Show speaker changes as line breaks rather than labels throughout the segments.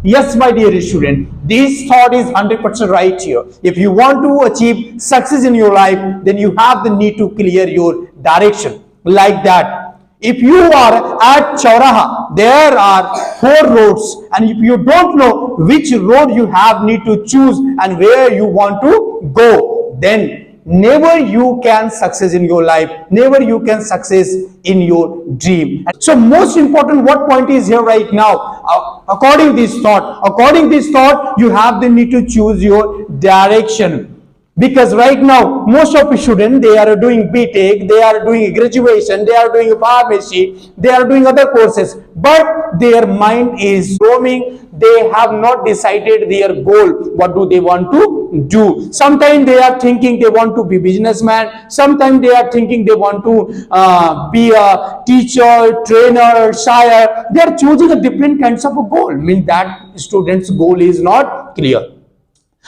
Yes, my dear student, this thought is 100% right here. If you want to achieve success in your life, then you have the need to clear your direction. Like that, if you are at Chauraha, there are 4 roads, and if you don't know which road you have need to choose and where you want to go, then never you can success in your life, never you can success in your dream. So most important, what point is here right now, according this thought, you have the need to choose your direction. Because right now most of the students, they are doing BTech, they are doing graduation, they are doing pharmacy, they are doing other courses, but their mind is roaming. They have not decided their goal, what do they want to do. Sometimes they are thinking they want to be businessman, sometimes they are thinking they want to be a teacher, trainer, sire. They are choosing a different kinds of a goal, mean that students goal is not clear.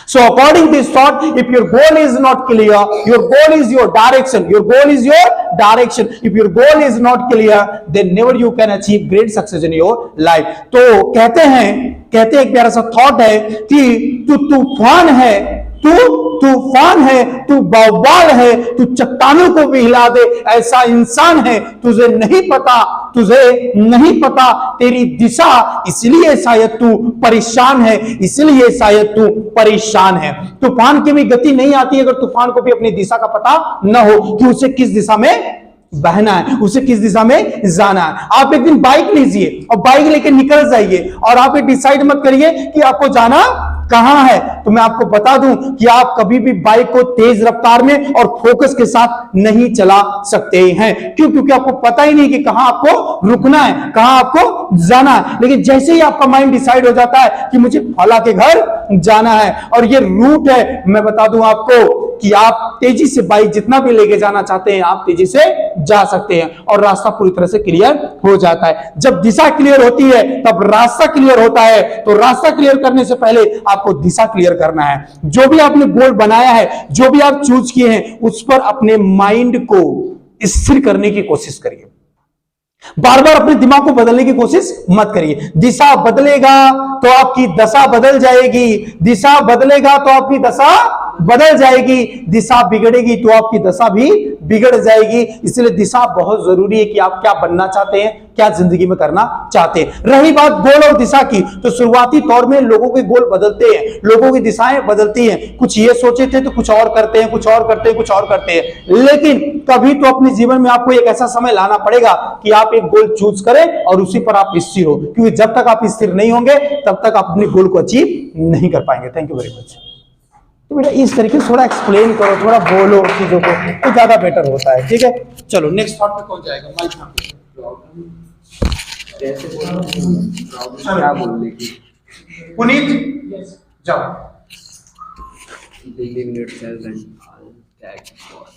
So according to this thought, if your goal is not clear, your goal is your direction, if your goal is not clear, then never you can achieve great success in your life. तो कहते हैं एक प्यारा सा thought है कि तू तूफान है, तू बवाल है, तू चट्टानों को भी हिला दे ऐसा इंसान है, तुझे नहीं पता तेरी दिशा, इसलिए शायद तू परेशान है। तूफान की भी गति नहीं आती अगर तूफान को भी अपनी दिशा का पता न हो कि उसे किस दिशा में बहना है, उसे किस दिशा में जाना है। आप एक दिन बाइक लीजिए और बाइक लेके निकल जाइए और आप ये डिसाइड मत करिए कि आपको जाना कहां है। तो मैं आपको बता दूं कि आप कभी भी बाइक को तेज रफ्तार में और फोकस के साथ नहीं चला सकते हैं। क्यों? क्योंकि आपको पता ही नहीं कि कहां आपको रुकना है, कहां आपको जाना है। लेकिन जैसे ही आपका माइंड डिसाइड हो जाता है कि मुझे फला के घर जाना है और ये रूट है, मैं बता दूं आपको कि आप तेजी से बाइक जितना भी लेके जाना चाहते हैं आप तेजी से जा सकते हैं और रास्ता पूरी तरह से क्लियर हो जाता है। जब दिशा क्लियर होती है तब रास्ता क्लियर होता है। तो रास्ता क्लियर करने से पहले आपको दिशा क्लियर करना है। जो भी आपने गोल बनाया है, जो भी आप चूज किए हैं, उस पर अपने माइंड को स्थिर करने की कोशिश करिए। बार बार अपने दिमाग को बदलने की कोशिश मत करिए। दिशा बदलेगा तो आपकी दशा बदल जाएगी, दिशा बदलेगा तो आपकी दशा बदल जाएगी, दिशा बिगड़ेगी तो आपकी दशा भी बिगड़ जाएगी। इसलिए दिशा बहुत जरूरी है कि आप क्या बनना चाहते हैं, क्या जिंदगी में करना चाहते हैं। रही बात गोल और दिशा की, तो शुरुआती तौर में लोगों के गोल बदलते हैं, लोगों की दिशाएं बदलती हैं। कुछ ये सोचे थे तो कुछ और करते हैं, कुछ और करते हैं। लेकिन कभी तो अपने जीवन में आपको एक ऐसा समय लाना पड़ेगा कि आप एक गोल चूज करें और उसी पर आप स्थिर हो, क्योंकि जब तक आप स्थिर नहीं होंगे तब तक आप अपने गोल को अचीव नहीं कर पाएंगे। Thank you very much. तो बेटा इस तरीके से थोड़ा एक्सप्लेन करो, थोड़ा बोलो चीजों को, तो ज्यादा बेटर होता है। ठीक है, चलो नेक्स्ट थॉट पे कौन जाएगा? माइक क्या बोलने की? पुनीत जाओ।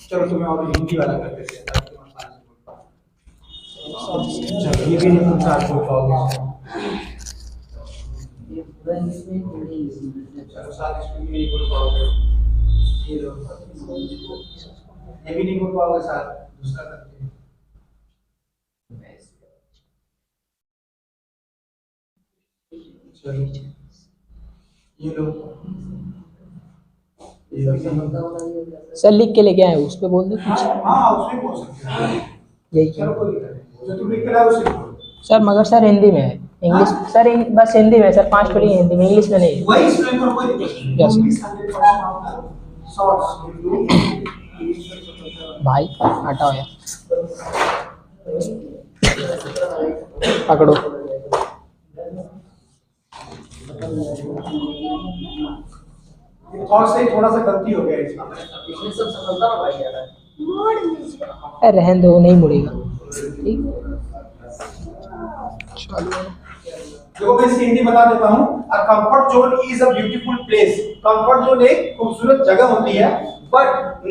चलो तुम्हें और हिंदी वाला कर देते हैं। ये भी नहीं पूछा आपको पाओगे। ये भी नहीं बोल पाओगे सर, दूसरा करते हैं। चलो ये लो,
सर लिख के लेके आए, उस पे बोल दो कुछ।
हाँ उसमें बोल सकते हैं,
यही
चलो कोई दिक्कत नहीं, जो तुम लिख के लाओ उसे लिखो।
सर मगर सर हिंदी में है, इंग्लिश सर बस हिंदी में सर, 5 पढ़ी हिंदी में, इंग्लिश में नहीं।
वही एक्सप्लेन करो, कोई दिक्कत नहीं।
यस
100% आपका शॉर्ट्स
भाई हटाओ यार, पकड़ो।
थॉट से थोड़ा सा गलती हो गया इसमें सब सफलता हो गया।
रहने दो, नहीं मुड़ेगा। ठीक
देखो मैं हिंदी बता देता हूँ। A comfort zone is a beautiful place. Comfort zone एक खूबसूरत जगह होती है, but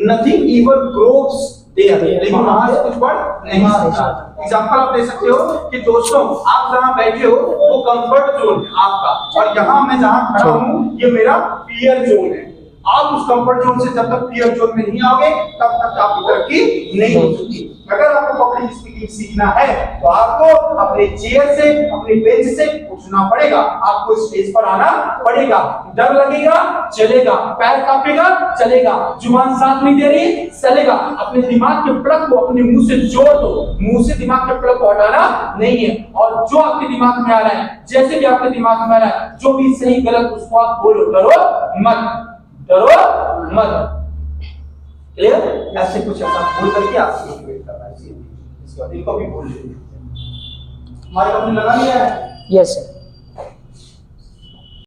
nothing even grows there, लेकिन वहां से कुछ बढ़ नहीं सकता। एग्जांपल आप ले सकते हो कि दोस्तों आप जहां बैठे हो वो कंफर्ट जोन है आपका, और यहां मैं जहां खड़ा हूं ये मेरा फियर जोन है। आप उस कंफर्ट जोन से जब तक फियर जोन में नहीं आओगे तब तक आपकी तरक्की नहीं हो सकती। अगर आपको पब्लिक स्पीकिंग सीखना है तो आपको अपने चेयर से, अपने बेंच से उठना पड़ेगा, आपको स्टेज पर आना पड़ेगा। डर लगेगा चलेगा, पैर कांपेगा चलेगा, जुबान साथ नहीं दे रही चलेगा। अपने दिमाग के प्लग को अपने मुंह से जोड़ दो, मुंह से दिमाग के प्लग को हटाना नहीं है। और जो आपके दिमाग में आ रहा है, जैसे भी आपके दिमाग में आ रहा है, जो भी सही गलत उसको आप बोलो, डरो मत, डरो मत। क्लियर? ऐसे कुछ ऐसा बोल करके आपको मोटिवेट करना है। इसके बाद इनको भी बोल लीजिए। हमारे अपने लगा लिया है?
Yes sir.